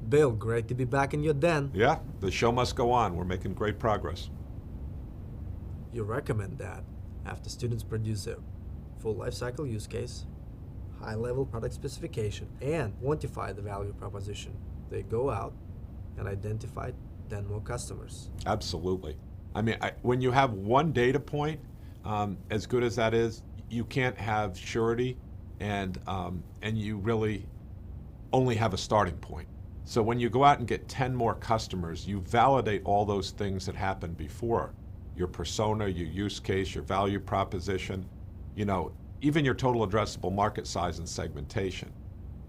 Bill, great to be back in your den. Yeah, the show must go on. We're making great progress. You recommend that after students produce a full lifecycle use case, high-level product specification, and quantify the value proposition, they go out and identify 10 more customers. Absolutely. I mean, when you have one data point, as good as that is, you can't have surety, and you really only have a starting point. So when you go out and get 10 more customers, you validate all those things that happened before. Your persona, your use case, your value proposition, even your total addressable market size and segmentation.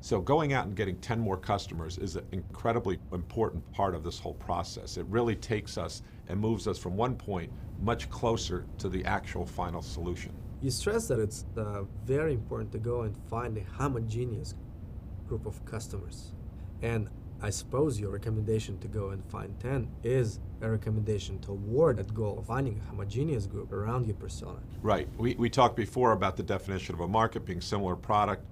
So going out and getting 10 more customers is an incredibly important part of this whole process. It really takes us and moves us from one point much closer to the actual final solution. You stress that it's very important to go and find a homogeneous group of customers. And I suppose your recommendation to go and find 10 is a recommendation toward that goal of finding a homogeneous group around your persona. Right. We talked before about the definition of a market being similar product,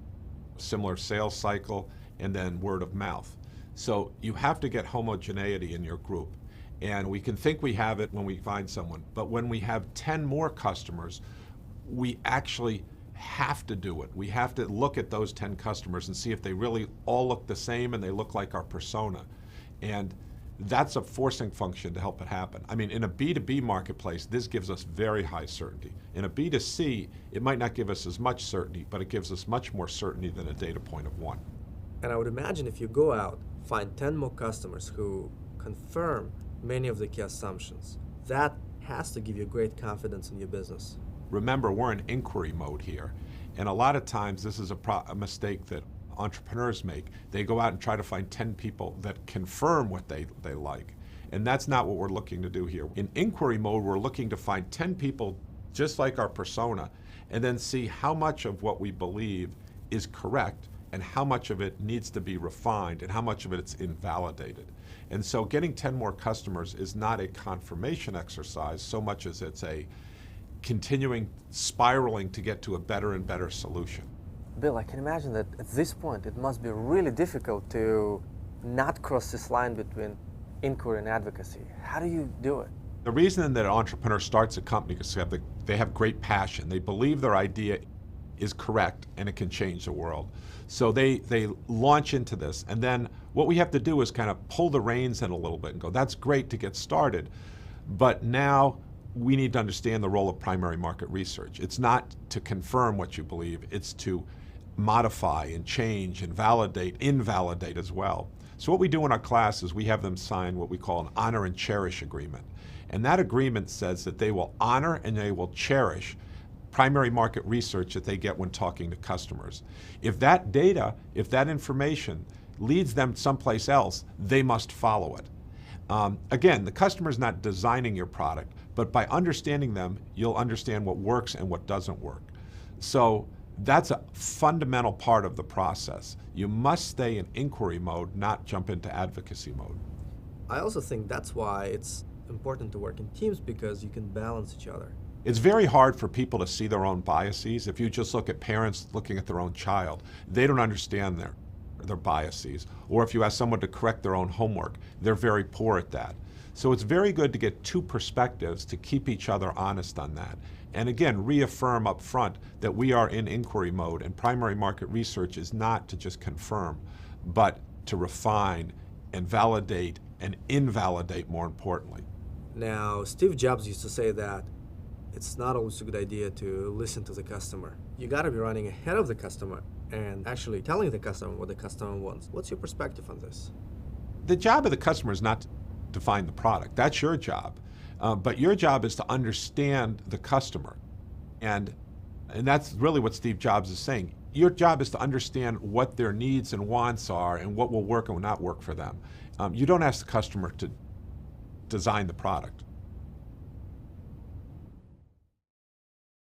similar sales cycle, and then word of mouth. So you have to get homogeneity in your group. And we can think we have it when we find someone, but when we have 10 more customers, we actually have to do it. We have to look at those 10 customers and see if they really all look the same and they look like our persona. And that's a forcing function to help it happen. I mean, in a B2B marketplace, this gives us very high certainty. In a B2C, it might not give us as much certainty, but it gives us much more certainty than a data point of one. And I would imagine if you go out, find 10 more customers who confirm many of the key assumptions, that has to give you great confidence in your business. Remember, we're in inquiry mode here, and a lot of times this is a mistake that entrepreneurs make. They go out and try to find 10 people that confirm what they like, and that's not what we're looking to do here. In inquiry mode, we're looking to find 10 people just like our persona, and then see how much of what we believe is correct and how much of it needs to be refined and how much of it's invalidated. And so getting 10 more customers is not a confirmation exercise so much as it's a continuing spiraling to get to a better and better solution. Bill, I can imagine that at this point it must be really difficult to not cross this line between inquiry and advocacy. How do you do it? The reason that an entrepreneur starts a company is because they have great passion. They believe their idea is correct and it can change the world. So they launch into this, and then what we have to do is kind of pull the reins in a little bit and go, that's great to get started, but now we need to understand the role of primary market research. It's not to confirm what you believe, it's to modify and change and validate, invalidate as well. So what we do in our class is we have them sign what we call an honor and cherish agreement. And that agreement says that they will honor and they will cherish primary market research that they get when talking to customers. If that data, if that information leads them someplace else, they must follow it. Again, the customer's not designing your product, but by understanding them, you'll understand what works and what doesn't work. So that's a fundamental part of the process. You must stay in inquiry mode, not jump into advocacy mode. I also think that's why it's important to work in teams, because you can balance each other. It's very hard for people to see their own biases. If you just look at parents looking at their own child, they don't understand their biases. Or if you ask someone to correct their own homework, they're very poor at that. So it's very good to get two perspectives to keep each other honest on that. And again, reaffirm up front that we are in inquiry mode, and primary market research is not to just confirm, but to refine and validate and invalidate, more importantly. Now, Steve Jobs used to say that it's not always a good idea to listen to the customer. You gotta be running ahead of the customer and actually telling the customer what the customer wants. What's your perspective on this? The job of the customer is not to define the product. That's your job. But your job is to understand the customer. And that's really what Steve Jobs is saying. Your job is to understand what their needs and wants are and what will work and will not work for them. You don't ask the customer to design the product.